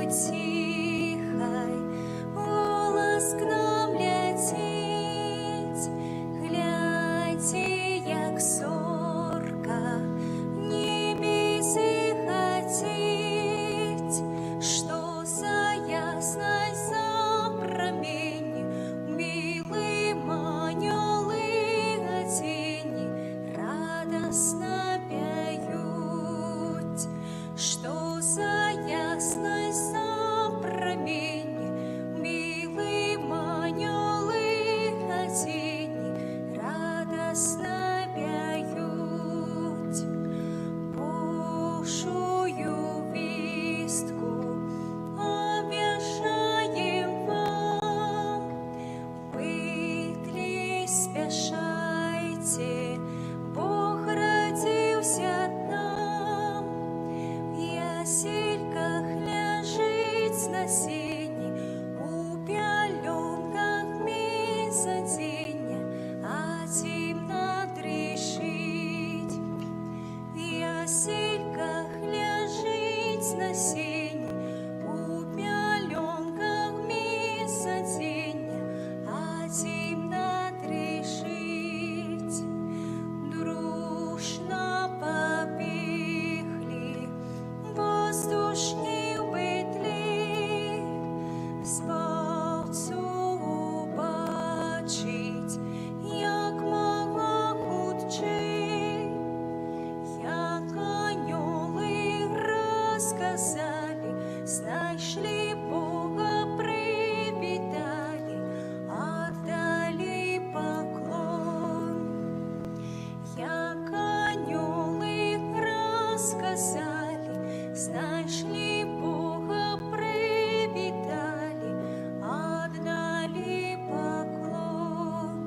тихай, голос к нам летить, гляньте, як зорка в небі зихотить, що за ясность, за промінь, милим аньоли одінь, радостно п'ють, що за ясность, за промінь, милим аньоли одінь, радостно п'ють. Божую вістку обвящаєм вам, питлі спішайте, Бог родився нам, в ясельках лежить на сіні, у пяльонках місяціння, а тімна дрішить. В ясельках лежить на сіні, у пяльонках місяціння, а тімна дрішить. Дружно побігли воздушні петлі, спавцю убачить, як мова худчий, як аньоли розказали, знайшли Бога, привітали, отдали поклон. Як аньоли розказали, знайшли Бога, привітали, отдали поклон.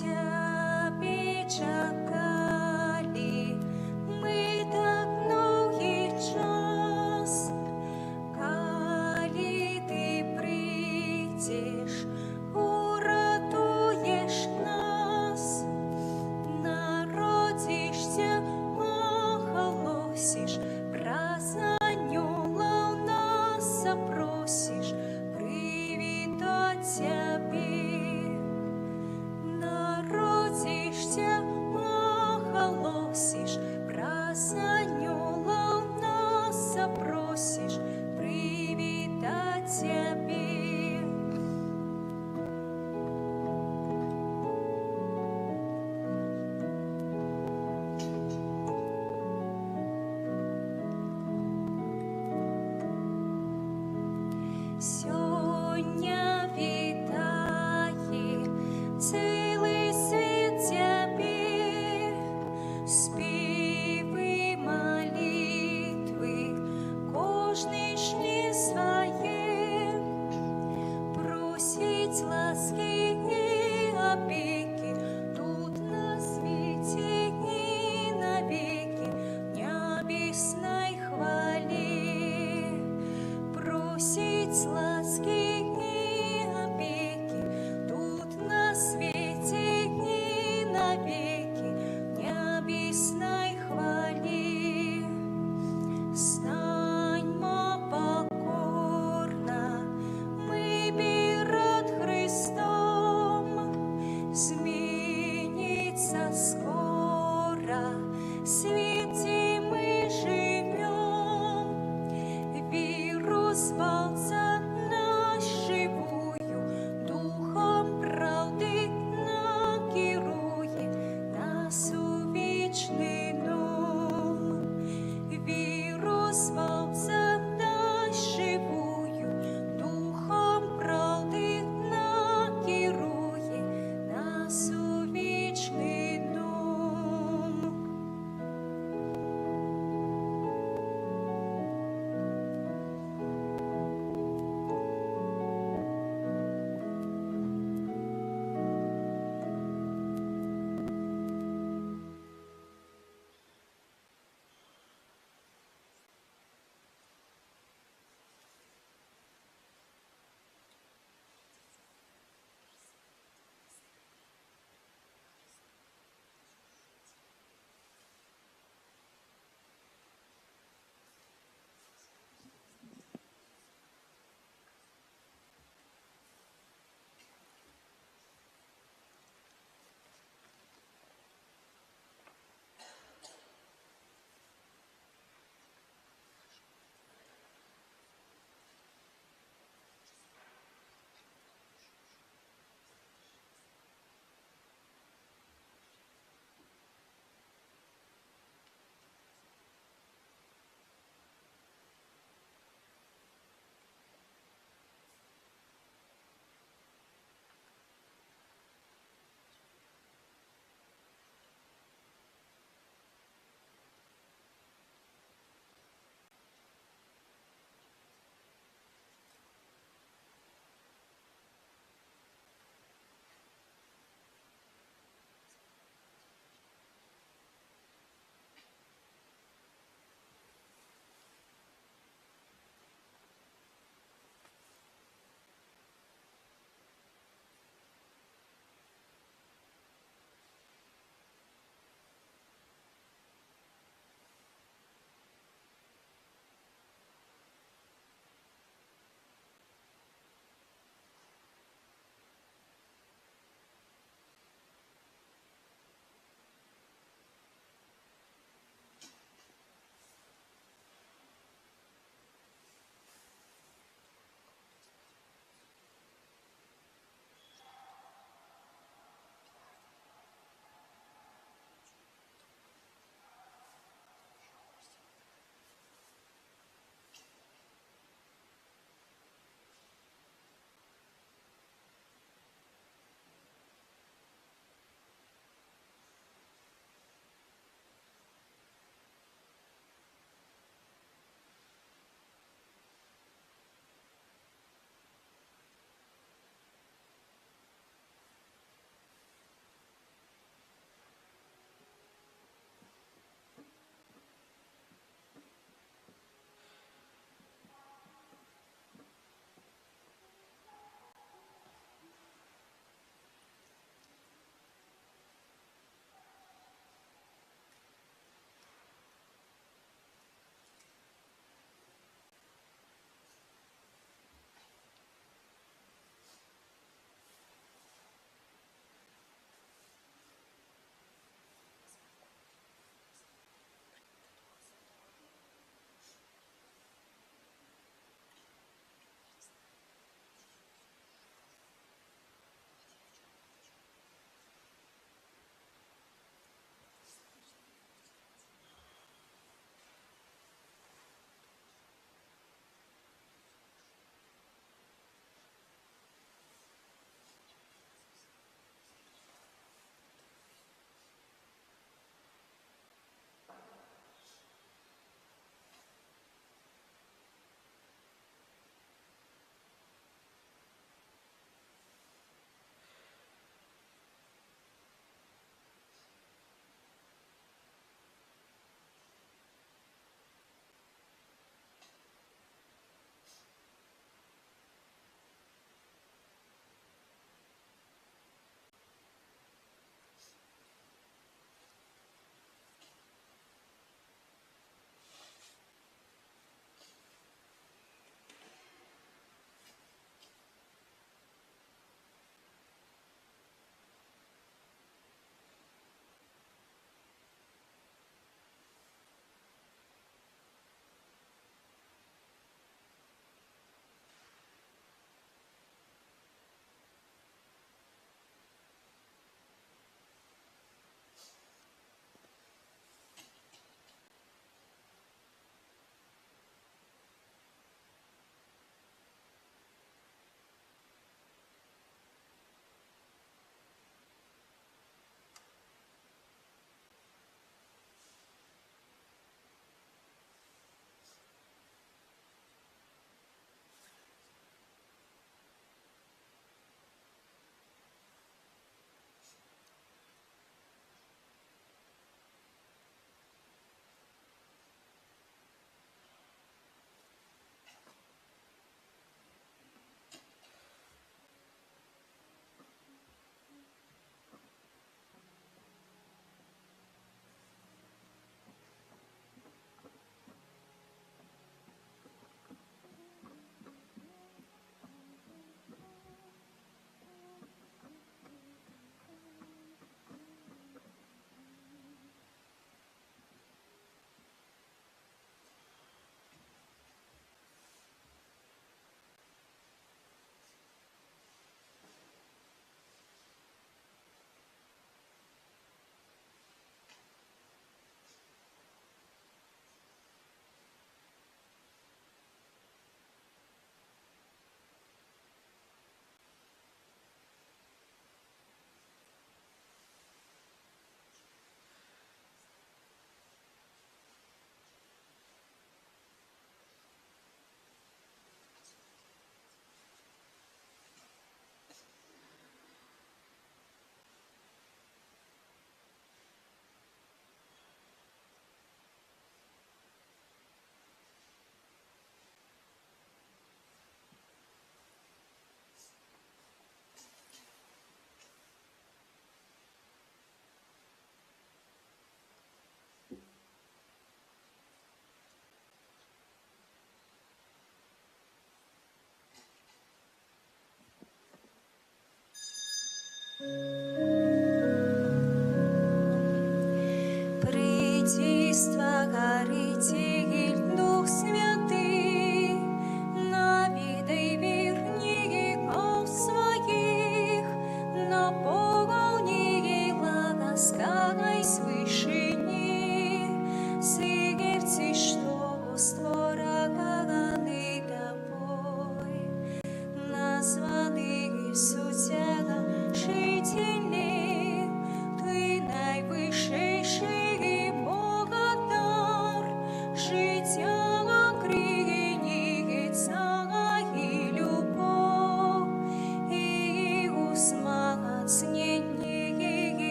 Тебе чекали ми так довгий час, коли ти прийдеш, уратуєш нас, народишься, оголосиш, про аньола у нас запросиш, привітать тебе. Народишься, оголосиш, про аньола у нас запросиш, привітать тебе. Сьогодні вітає цілий світ тебе, співи, молитви, кожний шлі своє, просить ласки і опіки, тут на світі і навіки, в небесной хвалі. Просить ласки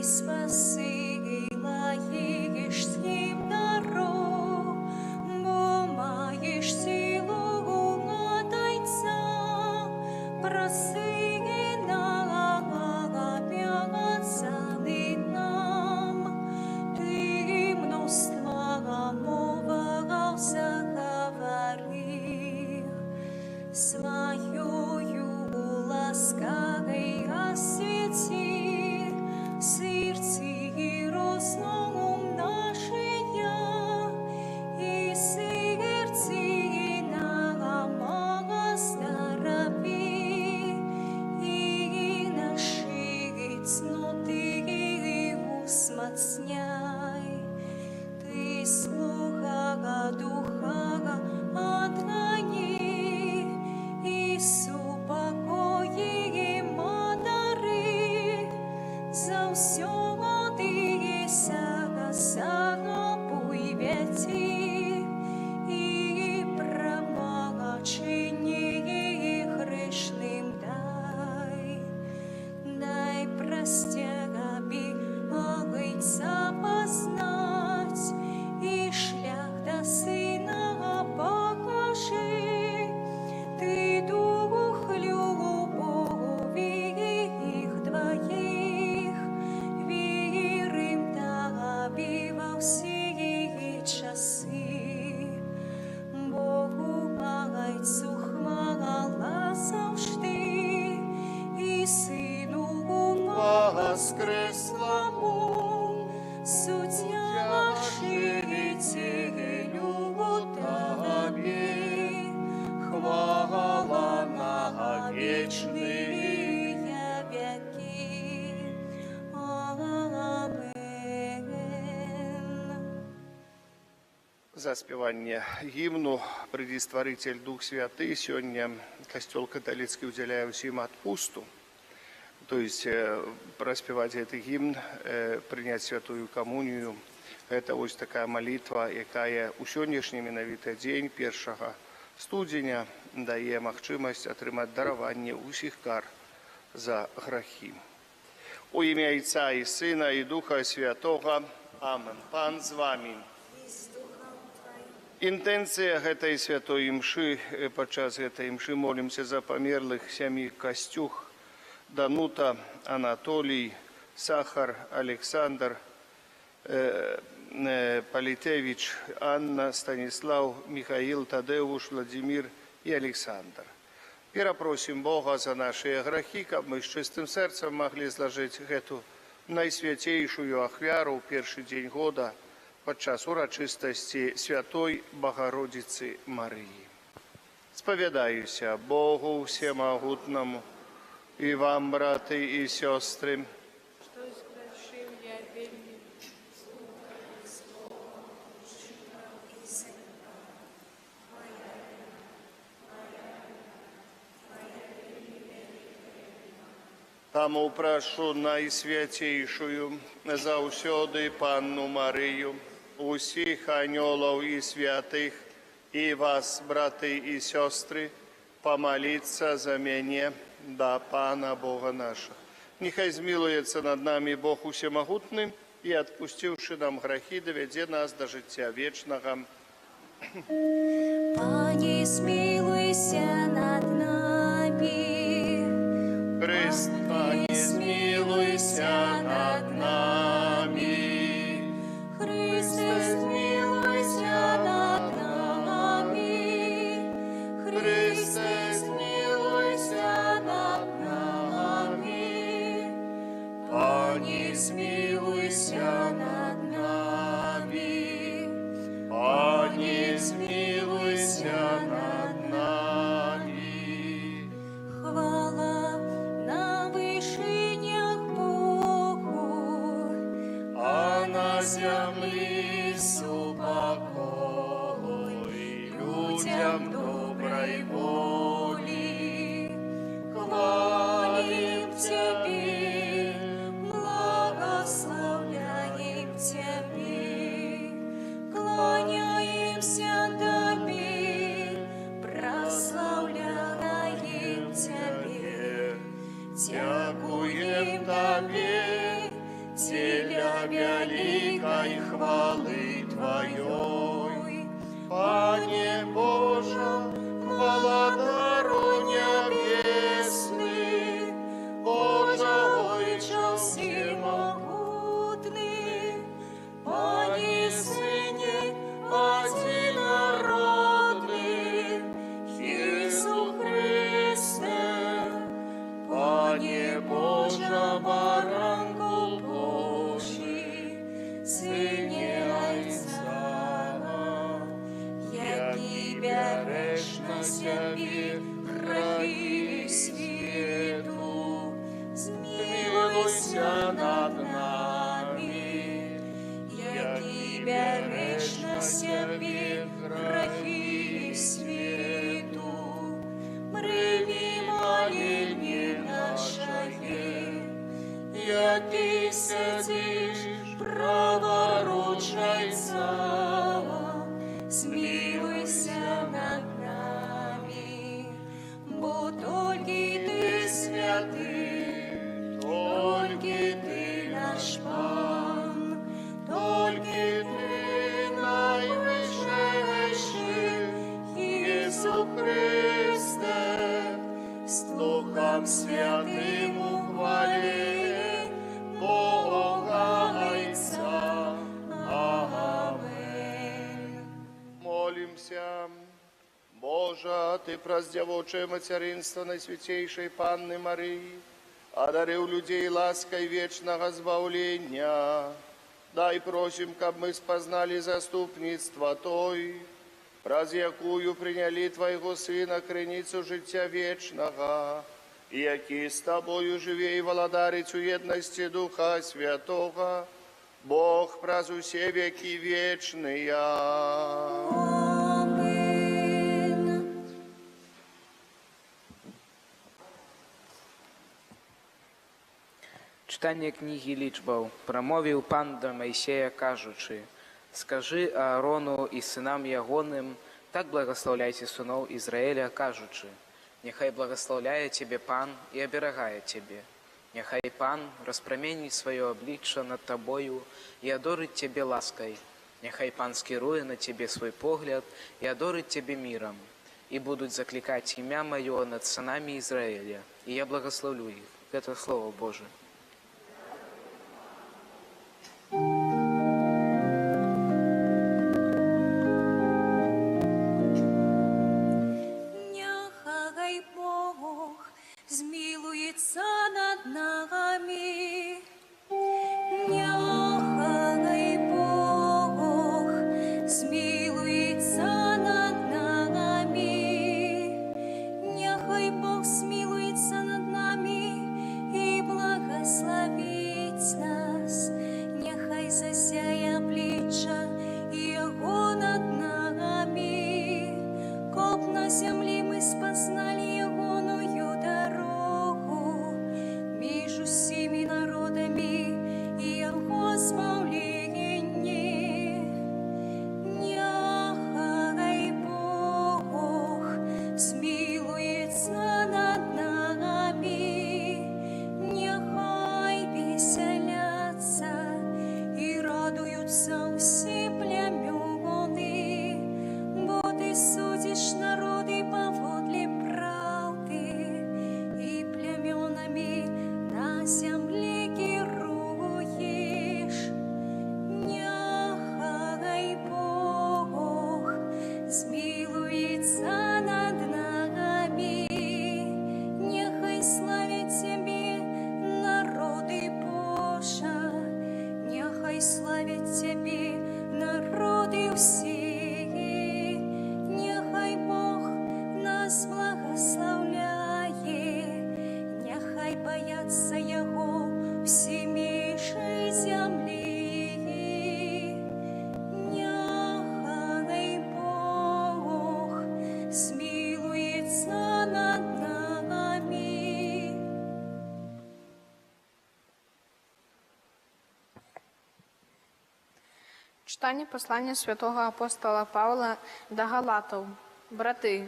спасила їх з ним дорог, бо маєш силу надайця, проси на п'яцяни нам, ти множество мовах заговорив, своєю ласкавой освети сердце розум нашия, и сердце нам оздорови, и наши цноты усмацняй. Ты слуга духа отгони, и супокої мадари, за все ти загапуй вяті, і промочені грешним дай простягабі огийця познать, і шлях до сина покажи, ти дух любові їх двоїх, вірим тобі во всі часи. Богу Отцю хвала завжди, і Сину воскреслому, суддя наші цілю тобі, хвала на вічні віки. Амен. За спевание гимну «Предистворитель Дух Святый» сегодня костел католицкий уделяю всем отпусту. То есть проспевать этот гимн, принять святую коммунию, это ось такая молитва, якая у сённяшні менавіта дзень 1 студзеня дае магчымасць атрымаць дараванне ўсіх кар за грахі. У імя Отца і Сына і Духа Святого. Амен. Пан з вами. Інтэнцыя гэтай святой імшы, падчас гэтай імшы молімся за памерлых сям'і Касцюх, Данута, Анатолий, Сахар, Александр, Политевич, Анна, Станислав, Михаил, Тадеуш, Владимир и Александр. Перапросім Бога за наши грахи, каб мы с чистым сердцем могли сложить эту найсвятейшую ахвяру в першы дзень года падчас урачыстасці Святой Богородицы Марии. Споведаюся Богу Всемогутному и вам, браты и сестры, Что сгрешил я вельми, Тому прошу найсвятейшую заўсёды Панну Марию, усіх анёлов и святых, и вас, браты и сестры, помолиться за меня до Пана Бога нашего. Нехай змилуется над нами Бог Усемогутный и, отпустивши нам грехи, доведе нас до життя вечного. Пане, смилуйся над нами. Христе, смилуйся над нами. Христе, смилуйся над нами. Христе, смилуйся над нами. Пане, Смилуйся над нами. Пане, смилуйся над нами. Хвала на вишенях Богу, А на землі супокой людям доброй воли. хвалим Тебе, благословляем Тебе, кланяемся Тебе, прославляем Тебе, Дякуем Тебе, для великой хвалы Твоей. Пане Боже, владару небесный, Боже, Отче всемогутный, Пане Сыне одинородный, Иисус Христе, Пане Боже, баранку Божий, Сыне Отца, я Тебя речно себе грехи свету, смилуйся над нами. Я Тебя речно себе грехи свету, прими моление наше. Я Ты сидишь, праворучайся, смилуйся над нами, бо только Ты святый, только Ты наш Пан, только Ты наивысший, Иисус Христе, с Духом Святым ухвали Бога Отца. Аминь. Молимся. Боже, Ты праздевочее материнство Наисвятейшей Панны Марии, одарил людей лаской вечного збавления. Дай просим, как мы спознали заступництво Той, праз якую приняли Твоего Сына, криницу життя вечного, и які с Тобою живе и владарить у едности Духа Святого, Бог праз усе веки вечные. Читання книги Лічбаў. Прамовіў пан да Майсея, кажучы: «Скажы Аарону і сынам ягоным, так благословляйте сыноў Ізраіля, кажучы: Няхай благословляе Тебе Пан і аберагае Тебе. Няхай Пан распраменіць сваё аблічча над Табою і адорыць Тебе ласкай. Няхай Пан скіруе на Тебе свой погляд і адорыць Тебе мірам. І будуць заклікаць імя маё над сынамі Ізраіля, і я благословлю іх». Гэта Слово Божие. Няхай Бог змилуется над нами. Няхай Бог змилуется над нами. Няхай Бог смилуется над нами и благословит нас. Няхай засяє обличчя Його над нами, коб на землі ми спознали Йогоною дорогу, між усіми народами Його збавлінні. Няхай Бог змилується над нами, няхай веселяться і радуються усі племени, бо Ти судиш народи поводле правди, і племенами на землі керуєш. Няхай Бог змилується над нами, няхай славять Тебе народи Божа, няхай славять Тебе народи всі. Няхай Бог нас благословляє, няхай бояться Його всі міші землі. Няхай Бог змилується над нами. Читання послання святого апостола Павла до Галатов. Брати,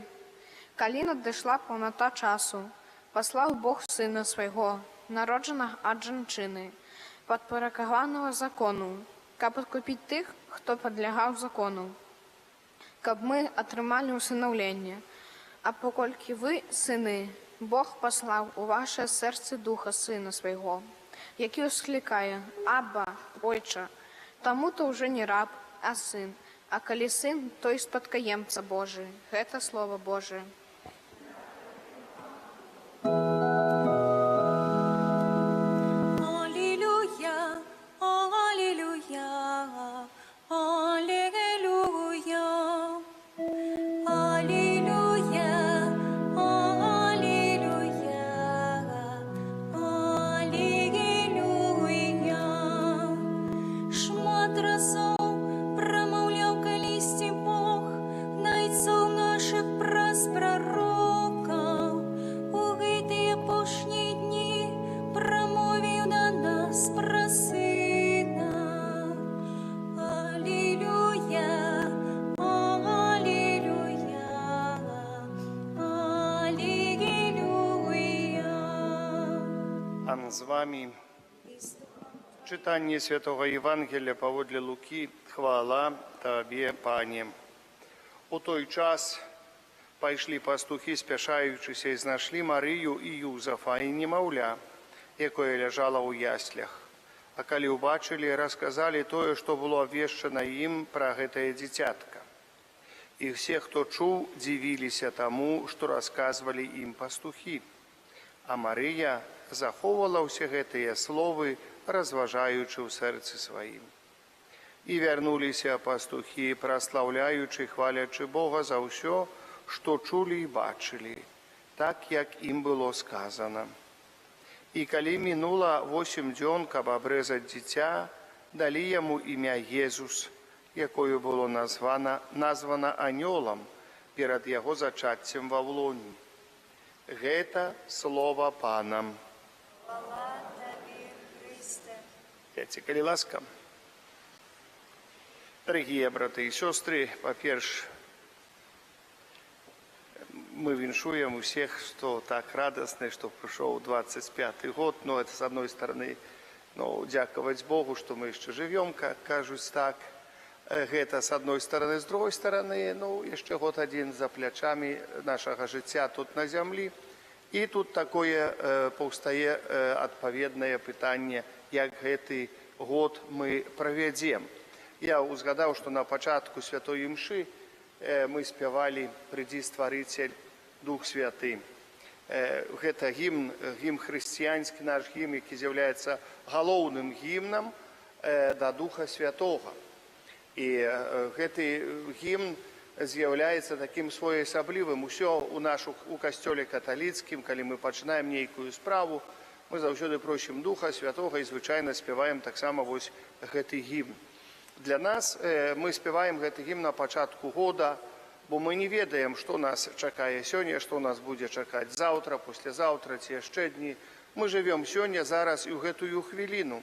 калі надійшла повнота часу, послав Бог Сина Свого, народженого від жінчини, падпарадкаванага закону, каб адкупіць тых, хто падлягаў закону, каб мы атрымалі усынаўленне. А паколькі вы, сыны, Бог паслаў у ваше сэрцы духа сына свайго, які усклікае: «Абба, Ойча», таму то ўжо не раб, а сын, а калі сын, то і спадкаемца Божы. Гэта Слова Божие. Аллилуйя, аллилуйя, аллилуйя, аллилуйя, аллилуйя, аллилуйя. Шмат разоў прамаўляў калісьці Бог найцоў нашых праз прарокаў. У гэтыя апошнія дні прамовіў да нас праз Сына. Аллилуйя, аллилуйя, аллилуйя. Пан з вами. Читання Святого Євангелія паводле Луки. Хвала Табе, Пане. У той час пайшлі пастухи, спяшаючыся, і знайшлі Марыю і Юзафа, і немаўля, якое ляжала ў яслях. А калі ўбачылі, расказалі тое, што было абвешчана ім пра гэтае дзіцятка. І все, хто чуў, дзівіліся таму, што расказвалі ім пастухі. А Марыя захоўвала ўсе гэтыя словы, разважаючы ў сэрцы сваім. І вярнуліся пастухі, праслаўляючы, хвалячы Бога за ўсё, што чулі і бачылі, так, як ім было сказана. І калі мінула 8 дзён, каб абрэзаць дзіця, далі яму імя Езус, якое было названа анёлам перад яго зачаццем ва ўлоні. Гэта слова Пана. Калі ласка. Дорогие браты и сестры, по-перше, мы віншуем усех, что так радостно, что пришел 25-й год. Но это, с одной стороны, дяковать Богу, что мы еще живем, как кажусь так. Это с одной стороны. С другой стороны, еще год один за плечами нашего життя тут на земле. И тут такое повстає відповідне питання, як гэты год мы проведем. Я узгадав, что на початку Святой Мши мы спевали «Приди, Створитель, Дух Святый». Это гимн христианский, наш гимн, який з'являється головним гімном до Духа Святого. І гэты гімн з'являецца таким своеасаблівым. Усё у касцёле каталіцкім, калі мы пачынаем нейкую справу, мы заўсёды просім Духа Святога і звычайна спяваем таксама вось гэты гімн. Для нас мы спяваем гэты гімн на пачатку года, бо мы не ведаем, што нас чакае сёння, што нас будзе чакаць заўтра, паслязаўтра ці яшчэ дні. Мы жывём сёння, зараз і ў гэтую хвіліну.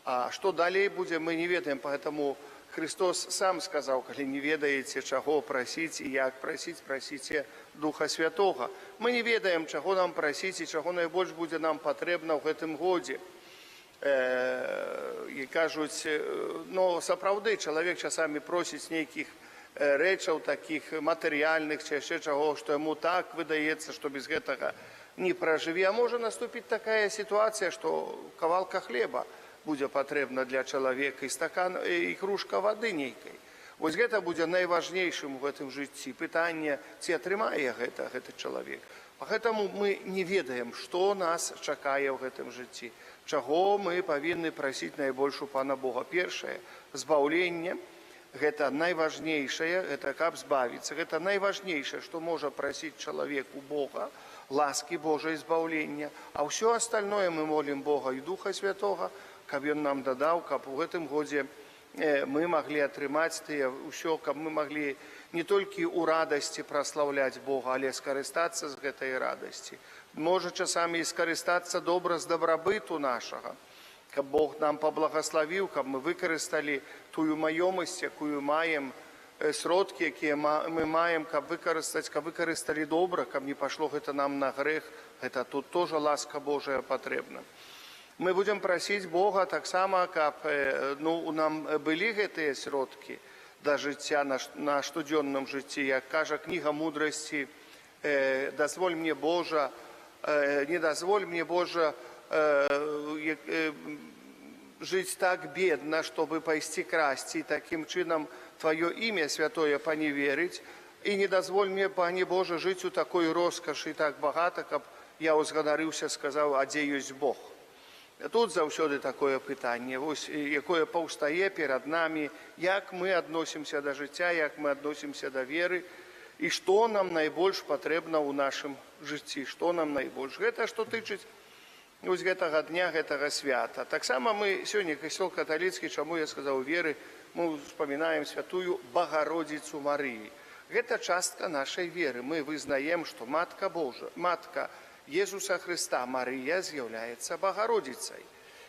А што далей будзе, мы не ведаем, поэтому Христос сам сказаў, калі не ведаеце, чаго прасіць і як прасіць, прасіце Духа Святога. Мы не ведаем, чаго нам прасіць і чаго найбольш будзе нам патрэбна ў гэтым годзе. І кажуць, сапраўды, чалавек часамі просіць нейкіх рэчаў, такіх матэрыяльных, ці яшчэ чаго, што яму так выдаецца, што без гэтага не пражыве. А можа наступіць такая сітуацыя, што кавалка хлеба будзе патрэбна для чалавека, і стакан, і кружка вады нейкай. Вось гэта будзе найважнейшым у гэтым жыцці. Пытанне, ці атрымае гэты чалавек. Поэтому мы не ведаем, што нас чакае ў гэтым жыцці. Чаго мы павінны прасіць найбольш у Пана Бога. Першае, збаўленне. Гэта найважнейшае, гэта каб збавіцца. Гэта найважнейшае, што можа прасіць чалавек у Бога, ласкі Божай, збаўлення. А ўсё астальное мы молім Бога і Духа Святога, каб Ён нам дадаў, каб у гэтым годзе мы маглі атрымаць ўсё, каб мы маглі не толькі ў радасці праслаўляць Бога, але скарыстацца з гэтай радасці. Можа часамі і скарыстацца добра з дабрабыту нашага, каб Бог нам паблагаславіў, каб мы выкарысталі тую маёмасць, якую маем, сродкі, якія мы маем, каб выкарысталі добра, каб не пашло гэта нам на грэх. Гэта тут тоже ласка Божая патрэбна. Мы будем просить Бога таксама, каб у нам былі гэтыя сродкі да жыцця на штодзённым жыцці, як кажа кніга мудрасці, дазволь мне Божа, не дазволь мне Божа жить так бедно, чтобы пойти красти, и таким чином Твое имя святое поневерить, и не дозволь мне, Пане Боже, жить у такой роскоши и так богато, как я узгадарыўся, сказал, а дзе ёсць Бог. Тут заўсёды такое пытанне, якое паўстае перад нами, як мы адносімся да жыцця, як мы адносімся да веры, і што нам найбольш патрэбна ў нашым жыцці, што нам найбольш. Гэта што тычыць гэтага дня, гэтага свята. Таксама мы сёння, касцёл каталіцкі, чаму я сказаў веры, мы успамінаем святую Багародзіцу Марыі. Гэта частка нашай веры. Мы вызнаем, што Матка Божа, Матка Езуса Хрыста, Марыя, з'яўляецца Багародзіцай.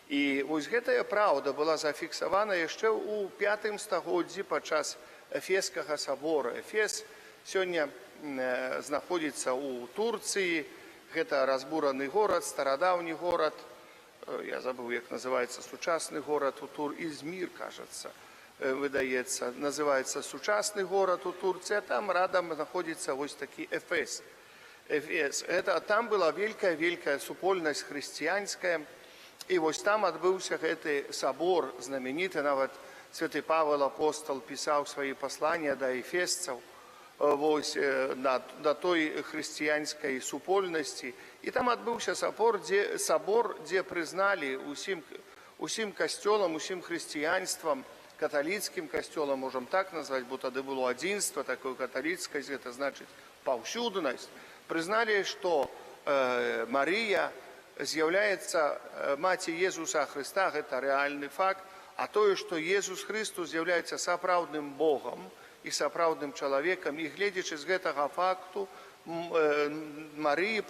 І вось гэтая праўда была зафіксавана яшчэ ў 5 стагоддзі падчас Эфескага сабора. Эфес сёння знаходзіцца ў Турцыі. Гэта разбураны горад, старадаўні горад, я забыл, як называецца сучасны горад у Ізмір, кажется, выдаецца, называецца сучасны горад у Турцыі, а там радам знаходзіцца вось такі Эфес. Там была вялікая супольнасць хрысціянская, і вось там адбыўся гэты сабор знамениты, нават святы Павел апостол пісаў свае пасланні да эфесцаў, да той хрысціянскай супольнасці. І там адбыўся сабор, дзе прызналі усім касцёлам, усім хрысціянствам, каталіцкім касцёлам, можам так назваць, бо тады было адзінства, такое каталіцкасць, гэта значыць паўсюднасць. Прызналі, што Марыя з'яўляецца маці Езуса Хрыста, гэта рэальны факт, а тое, што Езус Хрыстус з'яўляецца сапраўдным Богам, і сапраўдным чалавекам, і гледзячы з гэтага факту, Марыі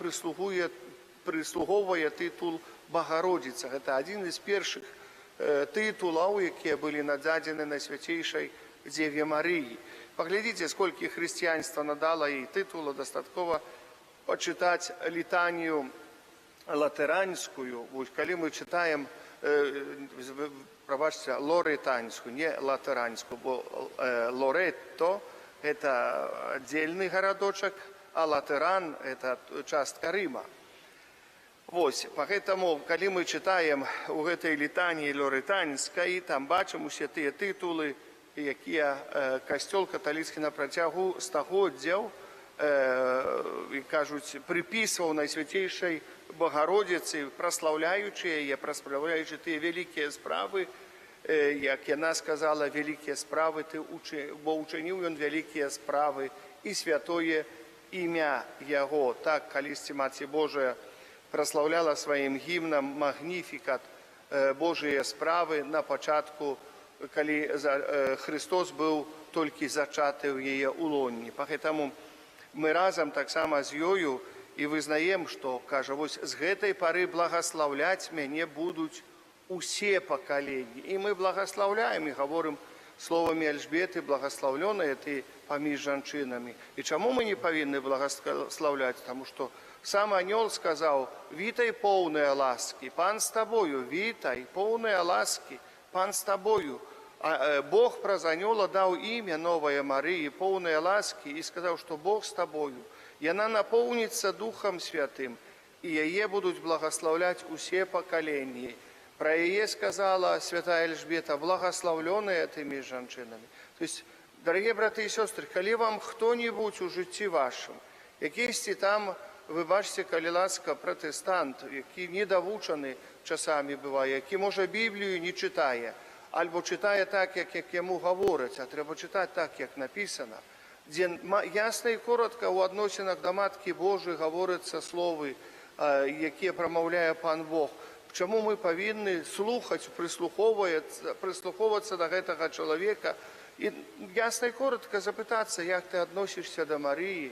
прыслугоўвае тытул Багародзіца. Гэта адзін з першых тытулаў, якія былі нададзены Найсвяцейшай Дзеве Марыі. Паглядзіце, сколькі хрысціянства надала ей тытула, дастаткова пачытаць літанію латаранскую. Калі мы чытаем, пробачьте, лоретанскую, не латеранскую, бо Лоретто – это отдельный городочек, а Латеран – это частка Рима. Вось, поэтому, когда мы читаем у этой литании лоретанской, там бачим усе тыя титулы, якія касцёл каталіцкі на працягу стагоддзяў, і кажуць, припісваў Найсвятейшай Богородицы, прославляючи яе, прославляючи тыя вялікія справы, як яна сказала, вялікія справы ты бо учыніў ён вялікія справы і святое імя яго. Так, калісьці Маці Божая прославляла сваім гімнам магніфікат Божыя справы на пачатку, калі Христос быў толькі зачаты ў яе улонні. Поэтому мы разам таксама з ёю і вызнаем, што, кажа, вось з гэтай пары благаслаўляць мяне будуць усе пакаленні. І мы благаслаўляем і гаворым словамі Альжбеты, благаслаўлёная ты паміж жанчынамі. І чаму мы не павінны благаслаўляць? Таму што сам анёл сказаў: «Вітай, поўная ласкі, пан з табою, вітай, поўная ласкі, пан з табою». Бог праз анёла даў імя новае Марыі, поўная ласкі, і сказаў, што Бог з табою. Яна напоўніцца Духам Святым, і яе будуць благаслаўляць усе пакаленні. Пра яе сказала святая Альжбета: «Благаслаўлёная тымі жанчынамі». То есть, дарагія браты і сёстры, калі вам хто-небудзь у жыцці вашым, якісьці там, вы бачыце, калі ласка, пратэстант, які недавучаны часамі бывае, які, можа, Біблію не чытае, альбо чытае так, як яму гавораць, а трэба чытаць так, як напісана, дзе ясна і коротка ў адносінах да Маткі Божай гаворыцца словы, якія прамаўляе Пан Бог. Чаму мы павінны слухаць, прыслухоўвацца да гэтага чалавека і ясна і коротка запытацца, як ты адносішся да Марыі,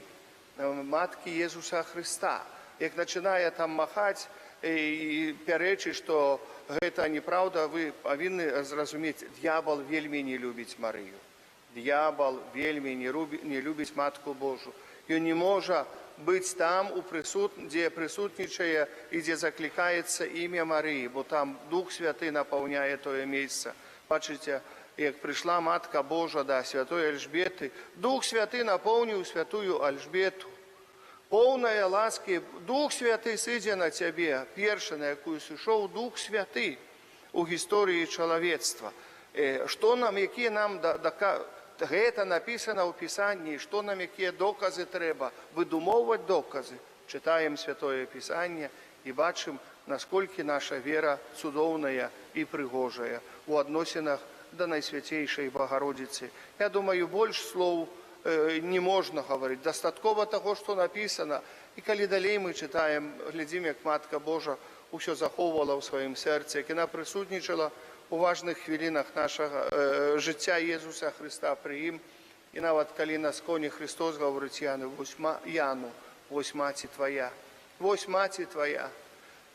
Маткі Езуса Хрыста. Як пачынае там махаць і пярэчыць, што гэта неправда, вы павінны зразумець, д'ябал вельмі не любіць Марыю. Д'ябал вельмі не любіць Матку Божу. Ён не можа быць там, дзе прысутнічае і дзе заклікаецца імя Марыі, бо там Дух Святы напаўняе тое месца. Бачыце, як прыйшла Матка Божа да святой Альжбеты, Дух Святы напоўніў святую Альжбету. Поўная ласкі, Дух Святы сыдзе на цябе, першы, на якую сышоў Дух Святы у гісторыі чалавецтва. Што нам, якія нам гэта напісана ў Пісанні, што нам, якія доказы трэба, выдумоўваць доказы. Чытаем Святое Пісанне і бачым, насколькі наша вера цудоўная і прыгожая у адносінах да Найсвяцейшай Богородицы. Я думаю, больш слоў не можна гаварыць. Дастаткова таго, што напісана. І калі далей мы чытаем, глядзім, як Матка Божа ўсё захоўвала ў сваім сэрцы, як яна прысутнічала у важных хвілінах нашага жыцця Езуса Хрыста пры ім. І нават калі на сконе Христос гаворыць Яну, вось маці твая, вось маці твая.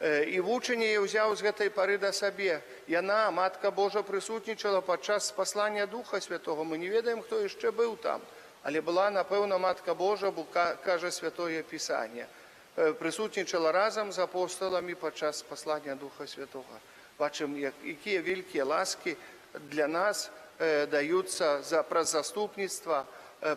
І вучань яе ўзяў з гэтай пары да сабе. Яна, Матка Божа, прысутнічала падчас паслання Духа Святого. Мы не ведаем, хто яшчэ быў там. Але была, напэўна, Матка Божа, бо кажа Святое Пісанне. Прысутнічала разам з апосталамі падчас паслання Духа Святого. Бачым, якія вялікія ласкі для нас даюцца праз заступніцтва,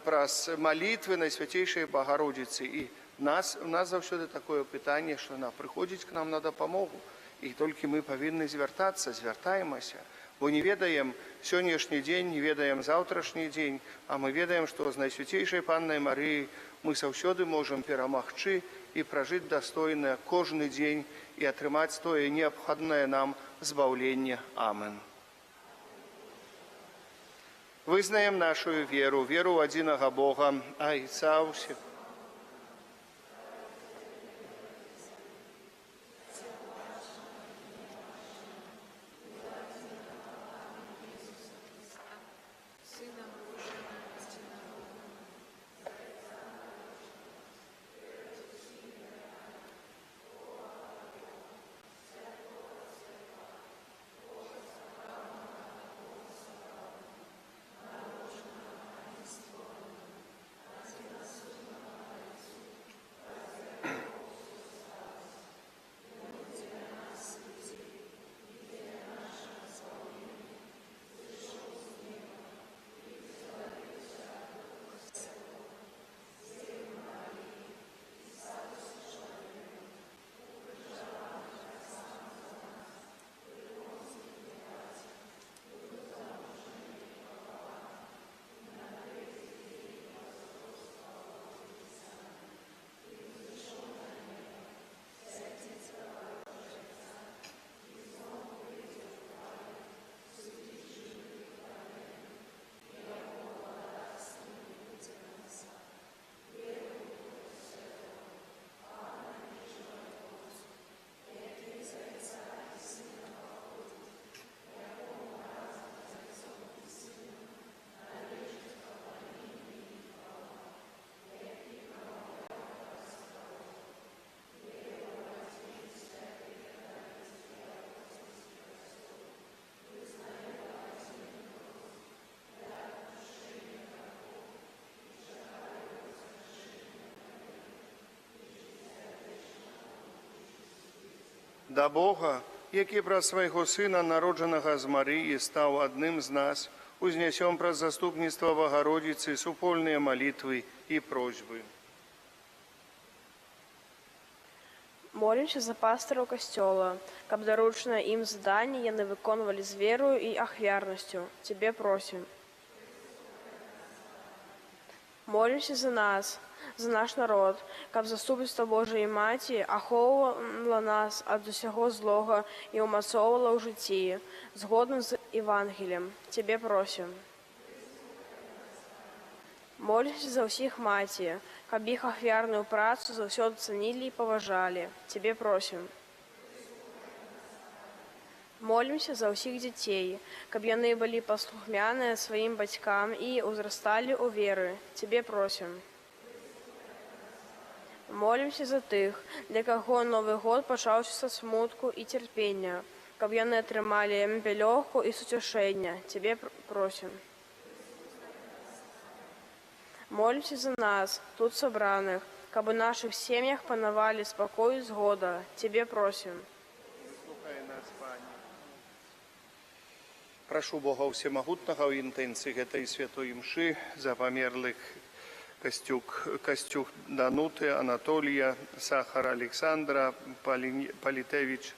праз малітвы Найсвяцейшай Богородицы. І у нас заўсёды такое пытанне, што яна прыходзіць к нам на дапамогу. І толькі мы павінны звяртацца, звяртаемся. Бо не ведаем сённяшні дзень, не ведаем заўтрашні дзень, а мы ведаем, што з Найсвяцейшай Паннай Марыяй мы заўсёды можам перамагчы і пражыць дастойна кожны дзень і атрымаць тое неабходнае нам збаўленне. Амен. Вызнаем нашу веру, веру ў адзінага Бога, Айца ўсіх. Да Бога, які праз свайго Сына, народжанага з Марыі, стаў адным з нас, узнясём праз заступніцтва Богородицы супольныя малітвы і просьбы. Молімся за пастыраў касцёла, каб даручанае ім заданне яны выконвалі з верою і ахвярнасцю. Цябе просім. Молімся за нас, за наш народ, каб заступніцтва Божай Маці ахоўвала нас ад усяго злога і ўмацоўвала ў жыцці, згодна з Евангеліем. Цябе просім. Молімся за ўсіх маці, каб іх ахвярную працу заўсёды цанілі і паважалі. Цябе просім. Молімся за ўсіх дзяцей, каб яны былі паслухмяныя сваім бацькам і ўзрасталі ў веры. Цябе просім. Молімся за тых, для каго Новы год пачаўся са смутку і цярпення, каб яны атрымалі бялёгку і суцяшэння. Цябе просім. Молімся за нас, тут сабраных, каб у наших сем'ях панавалі спакой і згода. Тебе просім. Слухай нас, Пане. Прашу Бога Всемогутнага ў інтэнцыі гэтай святой імшы за памерлых Костюк Дануты, Анатолія, Сахара Александра, Політевич,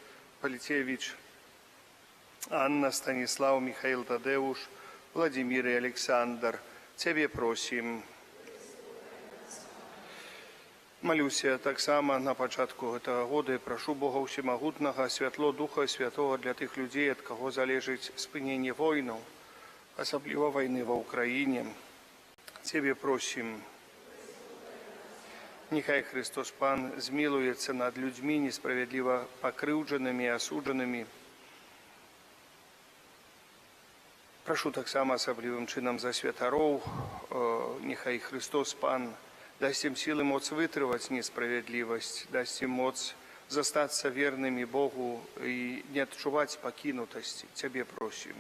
Анна, Станислав, Михаил Тадеуш, Владимир и Александр. Тебе просим. Малюся таксама на пачатку гэтага года і прашу Бога Всемагутнага, святло Духа Святого для тых людзей, ад каго залежыць спыненне войнаў, асабліва вайны ва Ўкраіне. Тебе просим. Нехай Христос Пан змілуецца над людзьмі несправядліва пакрыўджанымі і асуджанымі. Прашу таксама асаблівым чынам за святароў. Нехай Христос Пан дасць ім сілы моц вытрываць несправядлівасць, дасць ім моц застацца вернымі Богу і не адчуваць пакінутасці. Цябе просім.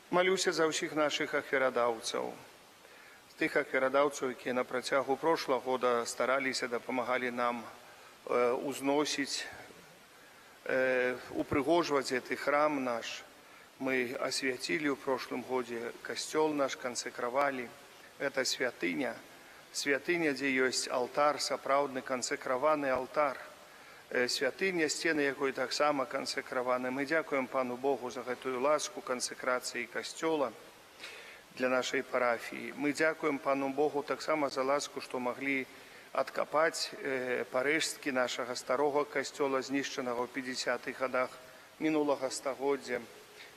Малюся за ўсіх нашых ахвярадаўцаў. З тых ахвярадаўцаў, якія на працягу прошлага года стараліся, дапамагалі нам узносіць, упрыгожваць гэты храм наш. Мы асвяцілі ў прошлым годзе касцёл наш, кансекравалі. Гэта святыня, дзе ёсць алтар, сапраўдны кансекраваны алтар. Святыня, сцены якой таксама кансекраваны. Мы дзякуем Пану Богу за гэтую ласку кансекрацыі касцёла для нашай парафіі. Мы дзякуем Пану Богу таксама за ласку, што маглі адкапаць парэшткі нашага старога касцёла, знішчанага ў 50-х гадах мінулага стагоддзя,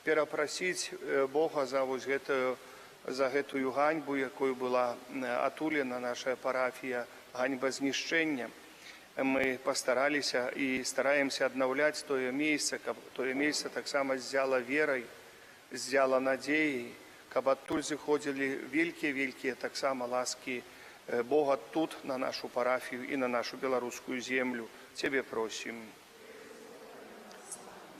перапрасіць Бога за гэтую ганьбу, якою была атулена наша парафія, ганьба знішчэння. Мы пастараліся і стараемся аднаўляць тое месца, каб тое месца таксама ззяла верай, ззяла надзеяй, каб адтуль зыходзілі вялікія таксама ласкі Бога тут, на нашу парафію і на нашу беларускую землю. Цябе просім.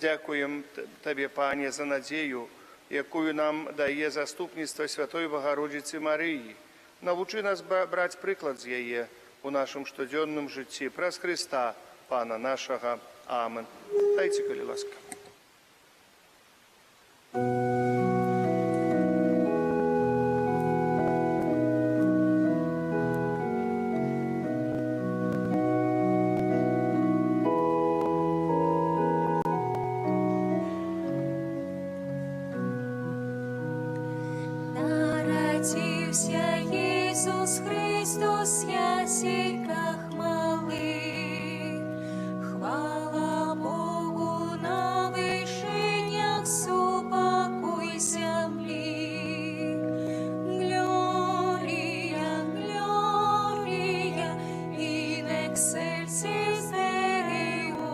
Дзякуем Табе, Пане, за надзею, якую нам дае заступніцтва Святой Богородицы Марыі. Навучы нас браць прыклад з яе у нашым штодзённым жыцці. Праз Хрыста, Пана нашага. Амен. Дайце, калі ласка. Народився Ісус Христос, ясільках малих. Хвала Богу на вишенях, супокой землі. Глорія, глорія, in excelsis Deo.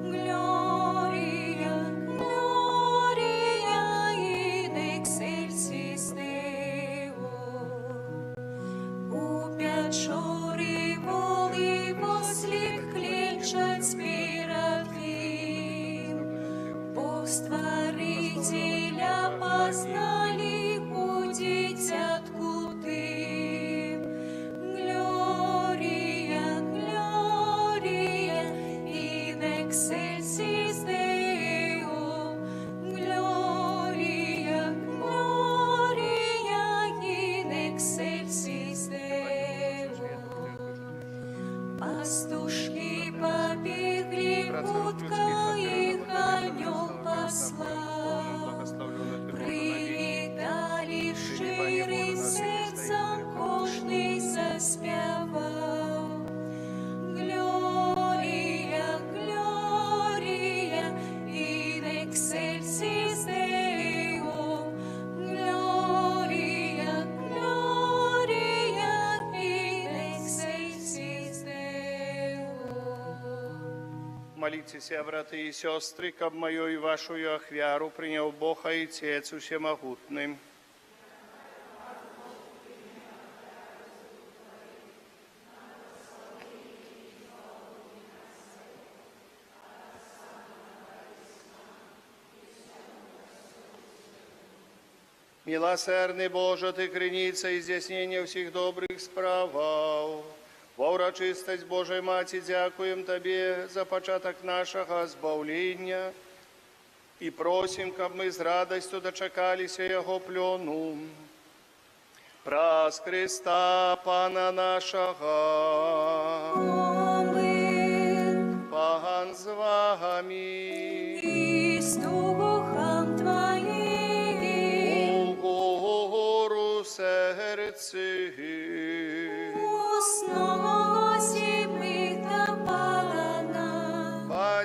Глорія, глорія, in excelsis Deo. У печорі воли послід кличать перед Ним. Бог Створителя познали у дитятку Ты. Глория, глория, in excelsis Deo. Глория, глория, in excelsis Deo. Пастушки побегли, утка их анёл послал. Прилетали шире сердцем, кожний заспівав. Глорія, глорія, in excelsis Deo. Глорія, глорія, in excelsis Deo. Моліться, брати і сестри, каб мою і вашу ахвяру прийняв Бог і Отець Усемогутний. Милосердный Боже, Ты крыница и здійснення всіх добрих справаў. Во урочистость Божей Маті дякуем Тебе за початок нашего збавлення и просим, каб мы с радостью дочекалися Его плену. Праз Христа Пана нашего. Амин. Пан з вами. И с духом Твоим. Угору серці. Усносим мы до Пана.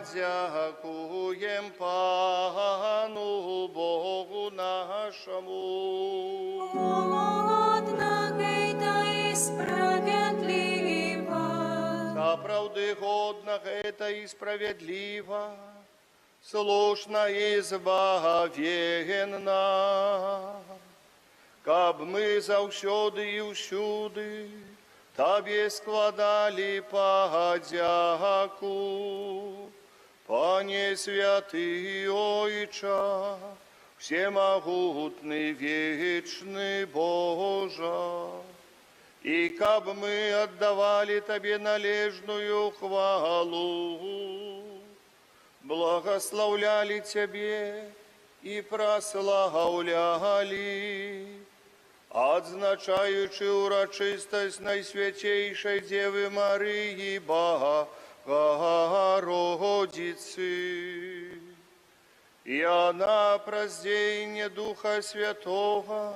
Подякуем Пану Богу нашему. Одна и справедливо. За правды годно это и справедливо, слушно и збавенно, каб мы завсёды и усюды Тебе складали подяку. Пане святый Ойча, всемогутный вечный Боже, и каб мы отдавали Тебе належную хвалу, благословляли Тебе и прославляли, отзначаючи урочистость Найсвятейшей Девы Марии Богородицы. И она, проздеяние Духа Святого,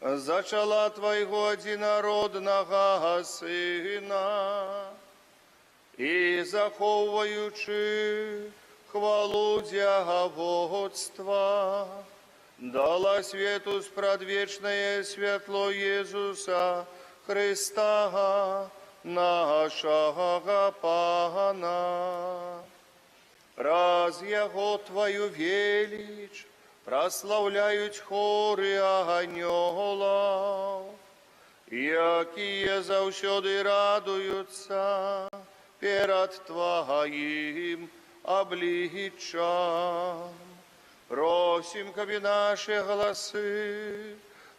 зачала Твоего единородного Сына, и заховуючи хвалу дьяводства, дала свету спрадвечное светло Иисуса Христа, нашего Пана. Раз Его Твою велич прославляют хоры анёлов, якие завсёды радуются перед Твоим обличием. Просим, каби наши голосы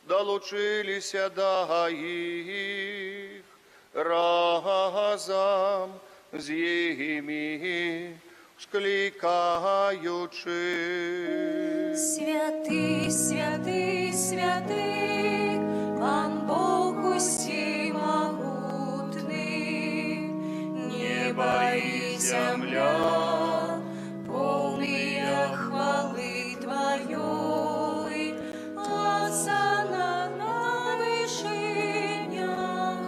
долучилися до их разом с ими скликаючи. Святый, святый, святый, Пан Бог всемогутный, небо и земля, полные хвалы Твоей, Осанна на вышинях,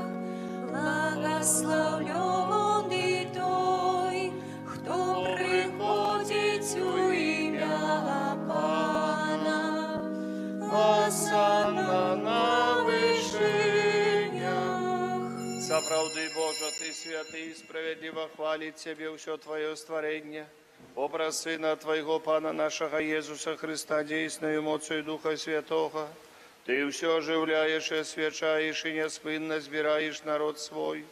благословленный той, кто приходит у имя Пана. Осанна на вышинях. За правды Божа, Ты святый и справедливо хвалит Тебе все Твое створение. Образ Сына Твоего, Пана нашего Иисуса Христа, действенную эмоцию Духа Святого, Ты все оживляешь и освячаешь, и неспынно сбираешь народ свой,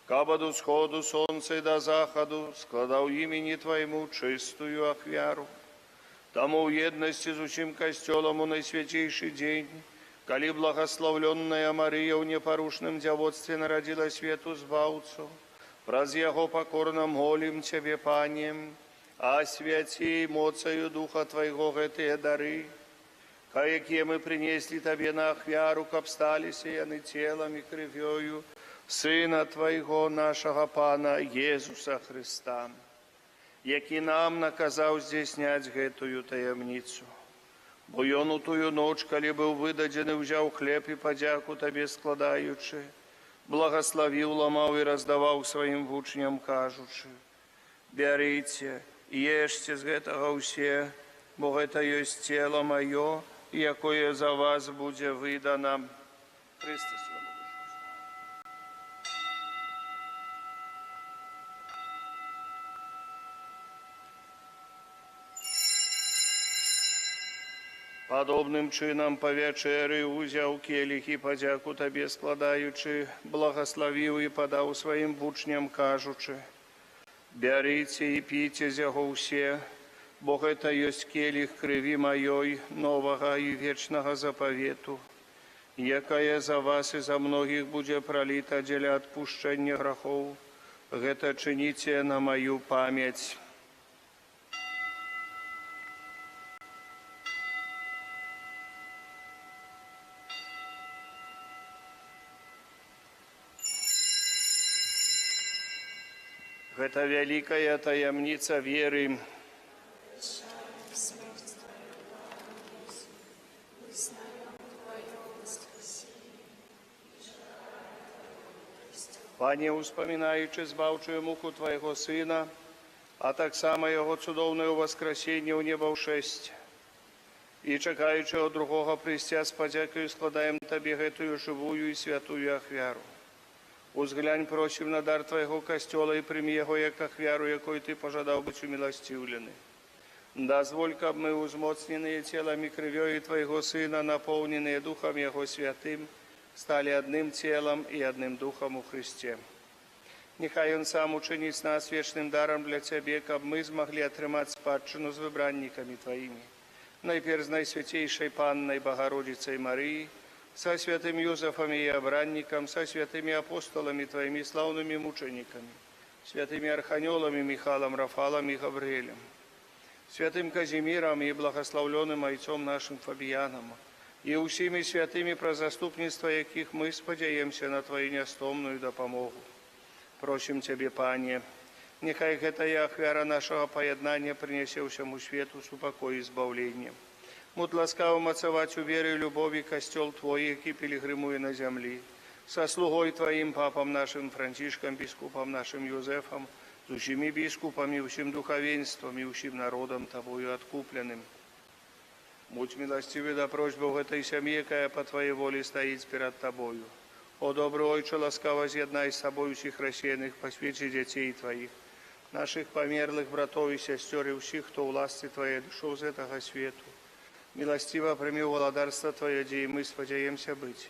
кабы до сходу солнца и до заходу складал имени Твоему чистую ахвяру. Тому в едности с учим костелом у наисвятейший день, коли благословленная Мария в непорушном деводстве народила свету Збавцу, праз Его покорно молим Тебе, Пане, освяти моцею Духа Твоего гэтые дары, какие мы принесли Тебе на ахвяру, каб стали сияны телом и кровью Сына Твоего, нашего Пана Иисуса Христа, які нам наказаў здзейсняць гэтую таямніцу. Бо ён у тую ноч, калі быў выдадзены, узяў хлеб і падзяку Табе складаючы, благословил, ламаў і раздаваў сваім вучням, кажучы: «Бярыце, ешце з гэтага ўсе, бо гэта ёсць цела маё, якое за вас будзе выдана». Христос. Подобным чынам па вячэры узяў келіх і падзяку Табе складаючы, благословіў і падаў сваім вучням, кажучы: «Бярыце і піце з яго ўсе, Бо гэта ёсць келіх крыві маёй, новага і вечнага запавету, якая за вас і за многіх будзе праліта дзеля адпушчэння грахоў. Гэта чыніце на маю памяць. Гэта вялікая таямніца веры. Пане, успамінаючы збаўчую муку Твайго Сына, а таксама Яго цудоўнае ўваскрасенне ў неба ўшэсць, і чакаючы ад другога прыйсця з падзякаю складаем Табе гэтую жывую і святую ахвяру. Узглянь, просім, на дар Твайго касцёла і прымі яго як ахвяру, якой Ты пажадаў быць уміласціўлены. Дазволь, каб мы, узмоцненыя целам і крывёй Твайго Сына, напоўненыя Духам Яго Святым, сталі адным целам і адным Духам у Христе. Нехай Ён сам учыніць нас вечным дарам для Цябе, каб мы змаглі атрымаць спадчыну з выбраннікамі Тваімі, найперш з Найсвяцейшай Паннай Багародзіцай Марыі, са святым Юзафам і абраннікам, са святымі апостоламі Тваімі слаўнымі мучэнікамі, святымі арханёламі Міхалам, Рафалам і Гаврыэлем, святым Казімірам і благаслаўлёным айцом нашым Фабіянам, і ўсімі святымі, пра заступніцтва якіх мы спадзяемся на Тваю нястомную дапамогу. Просім Цябе, Пане, нехай гэтая ахвяра нашага паяднання прынясе ўсяму свету супакой і збаўленне. Муд ласкава мацаваць у веры і любові касцёл Твой, які пілігрымуе на зямлі, са слугой Тваім папам нашым Францішкам, біскупам нашым Юзефам, з усімі біскупамі, усім духавенствам і усім народам Табою адкупленым. Будь милостивый до просьбы гэтай сям'і, якая по Твоей волі стаіць перад Табою. О, добрый Ойче, ласкава з'яднай з Собой усіх рассеяных, посвечи дзяцей Твоих, наших померлых братоў і сясцёр і ўсіх, хто ў ласцы Твоей душоў з гэтага свету. Милостиво прими владарство Твое, где и мы спадзяемся быть,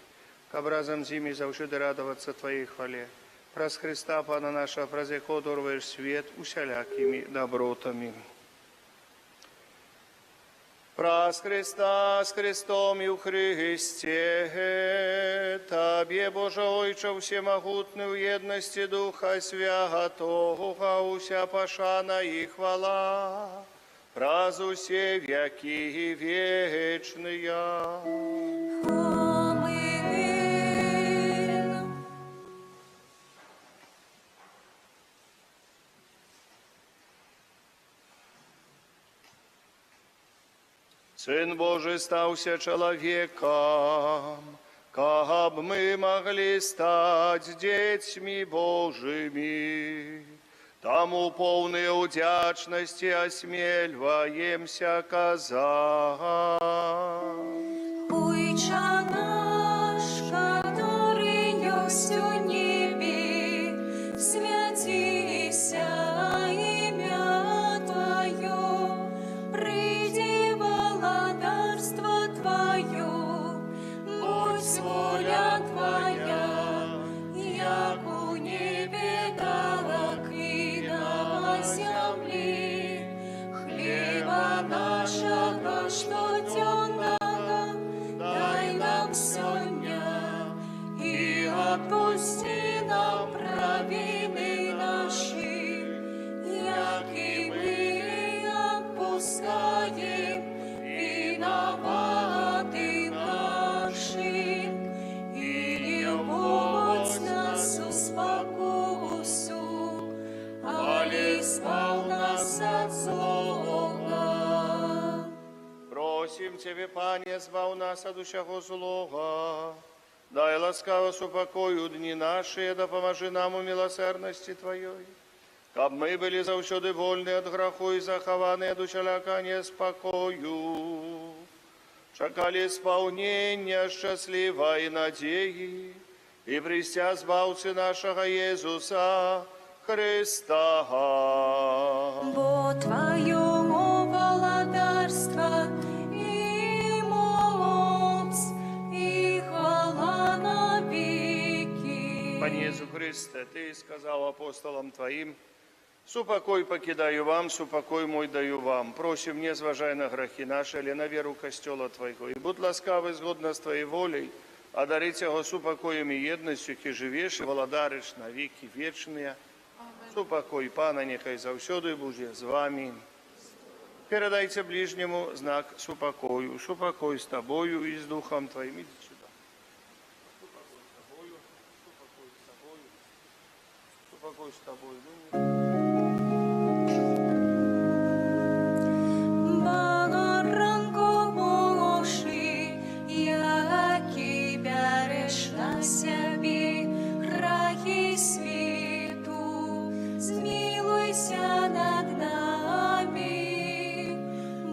каб разом с ими заўсёды радоваться Твоей хвале. Праз Христа, Пана наша, праз яко дорваешь свет усялякими добротами. Праз Христа, с Христом и у Христе, Табе, Боже Ойче, всемогутный в едности Духа Святого, уся пошана и хвала, праз усе веки вечные. Аминь. Сын Божий стался человеком, каб мы могли стать детьми Божьими. Тому полные удячности осмеливаемся казать. Ойче наш, который есть у небе, святися имя Твое, приди владарство Твое, будь воля Твоя, як у небе так и на земле. Хлеба нашего штоденного дай нам сегодня, и отпусти нам провины наши, як и мы отпускаем виноваты наши, и не вводь нас в спокусу, али избав нас от злого. Просим Тебе, Пане, збав нас от усяго злого, дай ласкаво супокою дни наши, да поможи нам у милосердности Твоей, каб мы были заўсёды вольны от граху и захованы от усяляка неспокою, чакали исполнения счастливой надеи и прийстя збавцы нашего Иисуса Христа. Бо Твое владарство и моц, и хвала навеки. Пане Иисус Христе, Ты сказал апостолам Твоим: Супокой покидаю вам, супокой мой даю вам. Просим, не зважай на грехи наши, але на веру Костела Твоего. И будь ласкавый згодно с Твоей волей, одарить его супокоем и едностью, ки живешь и володариш на веки вечные. Супокой Пана, нехай завсёды буде з вами. Передайте ближнему знак супокою. Супокой с тобою и с духом Твоим. Идите сюда. Супокой с тобою, супокой с тобою, супокой с тобою. Багаранко Божий, який береш на себе грехи світу, змилуйся над нами.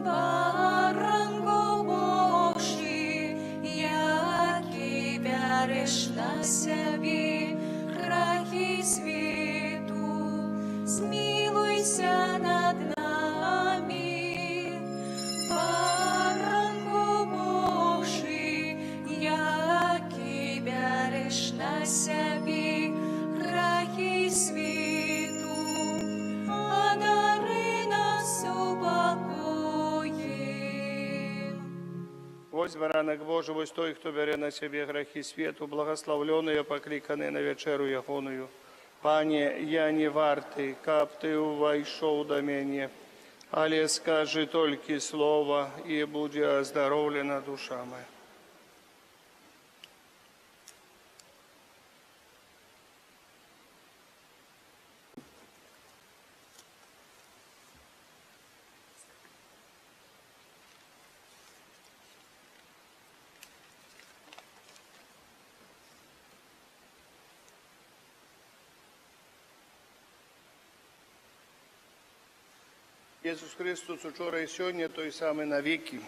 Багаранко Божий, який береш на себе грехи світу, змилуйся над нами. Баранку Божий, який береш на себе грехи світу, одари нас упокоєм. Ось баранок Божий, ось той, хто бере на себе грехи світу, благословлений, покликаний на вечеру ягоную. Пане, я не вартий, каб ти увайшов до мене, але скажи тільки слово, і буде оздоровлена душа моя. Ісус Христос учора і сьогодні той самий навіки.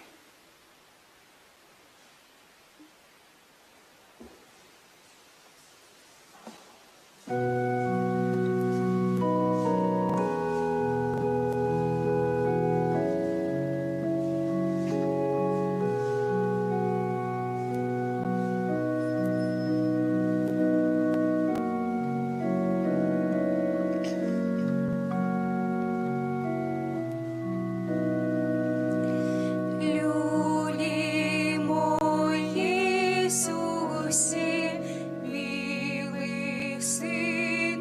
Люлі мої Ісусі, милий Син.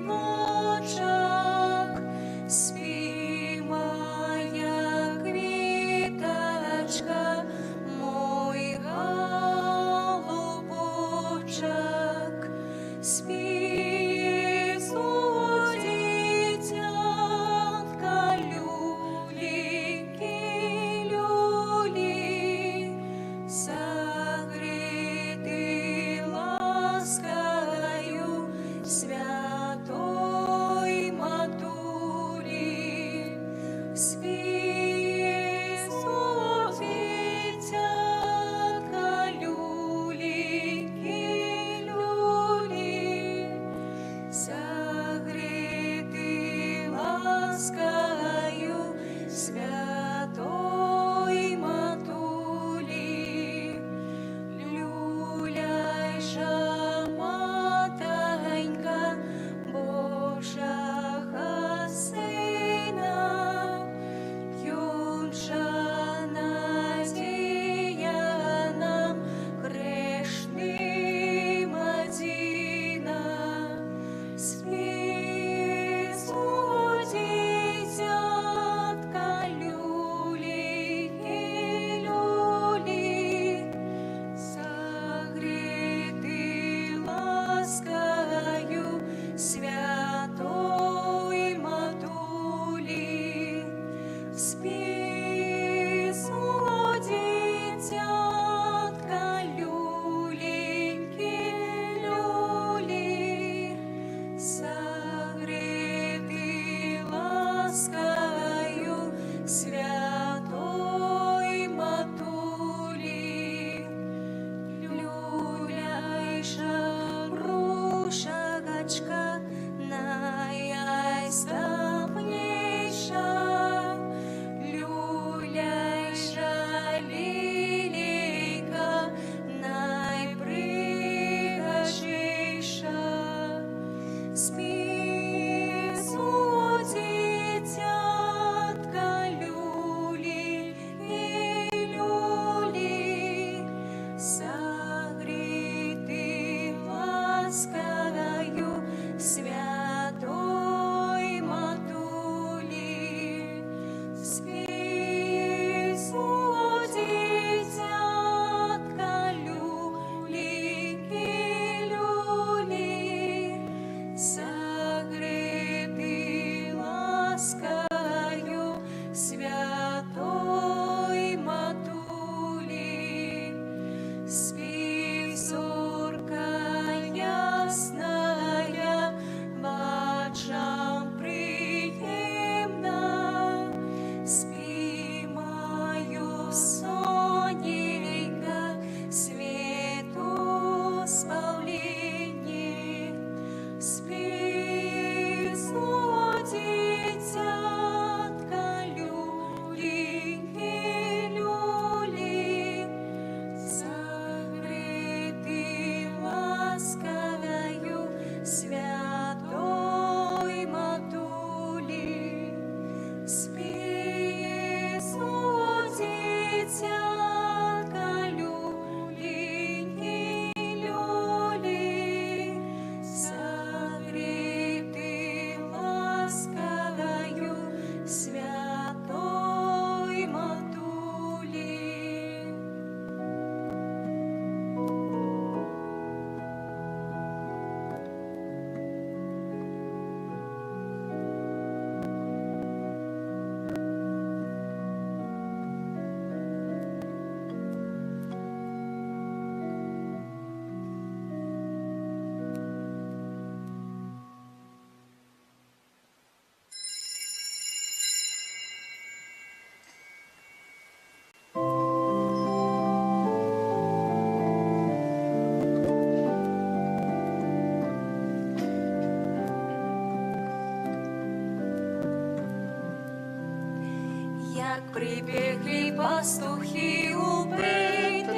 прибегли пастухи у Бетлеем,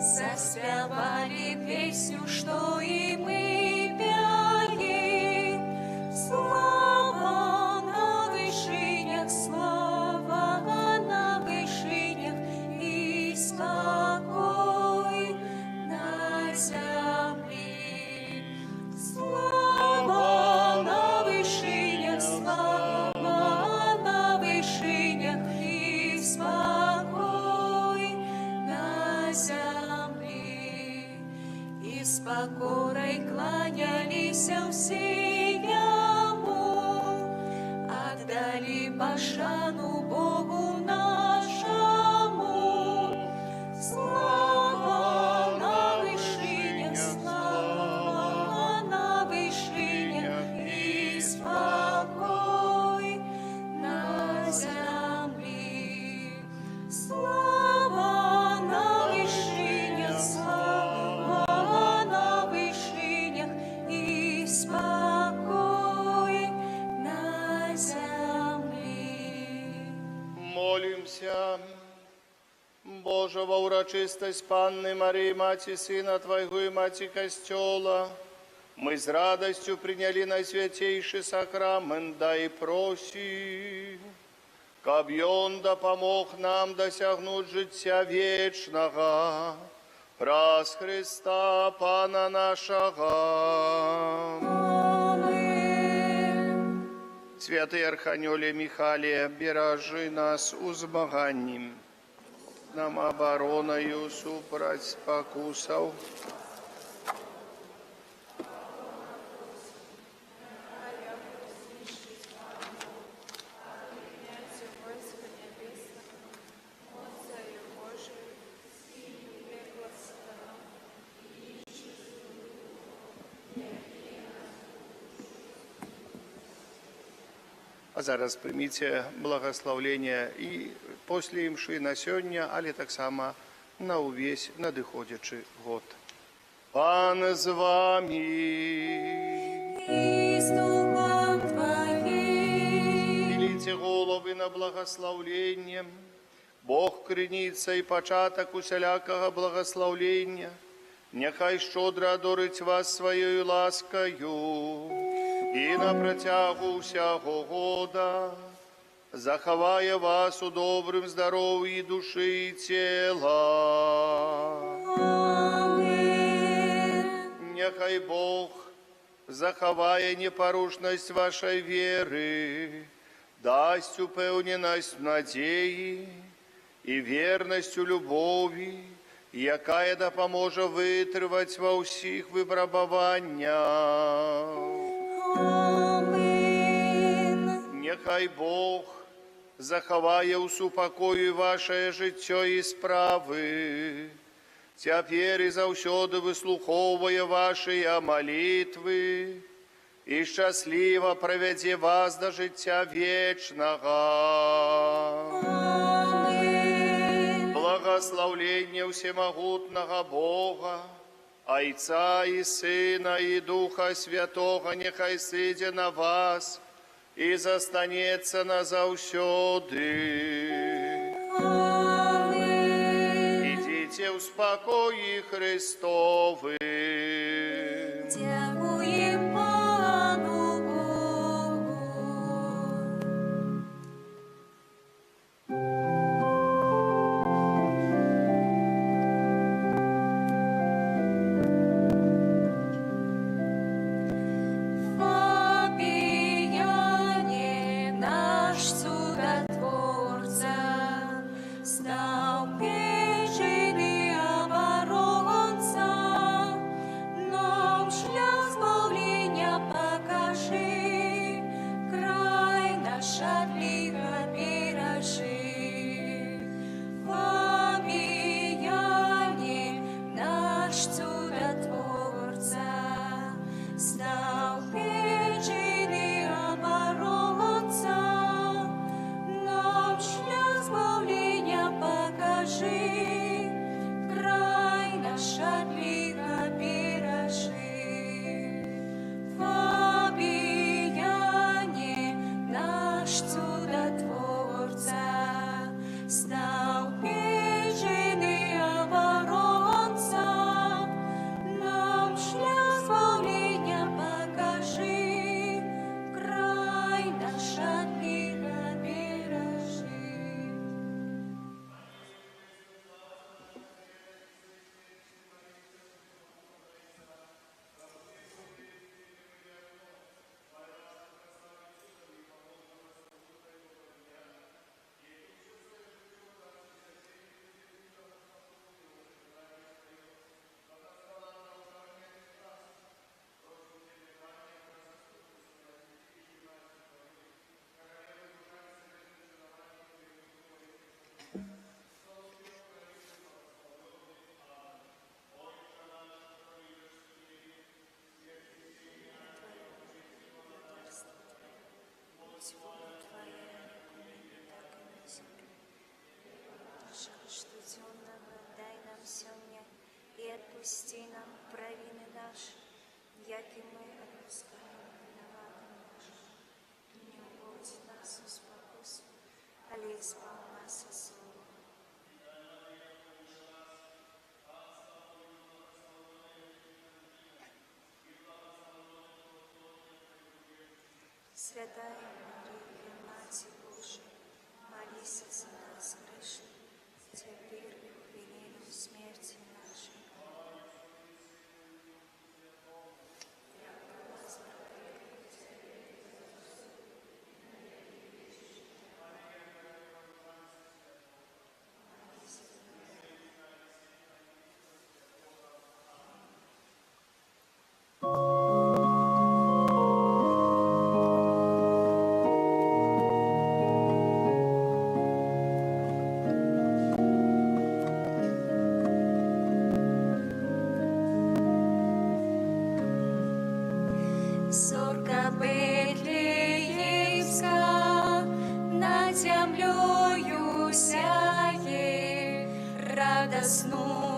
заспевали песню, что и мы пяем. Слава на вышинях, слава на вышинях, и спокой на земле. Слава на вышинях, слава на вышинях, и спокой на земле. И с покорой кланялись все ему, отдали пашану Богу нашему. Слава на вышинях, слава на вышинях, и спокой на земле. Слава на вышинях, слава на вышинях, и спокой на земле. Молимся. Боже, во урочистость Панны Марии, Мати Сына Твоего и Мати Костела, мы с радостью приняли наисвятейший сакрамент, да и просим, каб Он да помог нам досягнуть життя вечного, праз Христа Пана нашего. Амин. Святый Архангеле Михале, бережи нас у змаганні, нам обороною супроть спокусов. А зараз прийміться благословлення і після імши на сьогодні, але так само на увесь надиходячий год. Пан з вами. И с Духом Твоим. Велите голови на благословлення. Бог криниця і початок усілякого благословлення. Нехай щодро одорить вас своєю ласкою. І на протягу всього года заховає вас у добрим здоров'ї душі і тіла. Амин. Нехай Бог заховає непорушність вашої віри, дасть упевненість в надії і вірність у любові, яка допоможе витривати во всіх випробуваннях. Амин. Нехай Бог заховає у супокої ваше життя і справи, тепер і завсюди вислуховує ваші молитви, і щасливо проведе вас до життя вічного. Амин. Благословлення всемогутного Бога, Отца и Сына и Духа Святого, нехай сидя на вас и застанется назавсёды. Амин. Идите в спокое Христовы. Дякуем Пану Богу. Фабияне, наш чудотворца, стал печени оборонца, нам шлях избавления покажи, край наш от лиха бережи. Фабияне, наш чудотворца, стал печени оборонца, нам шлях избавления покажи. прости нам провины наши, як и мы отпускаем виноватым нашим. Не уводь нас в спокусу, али избав нас от злого. Святая Мария, Мать Божия, молись за нас грешных, теперь и в минуту смерти нашей. Зорка Бетлеемска над землею сяет, радостную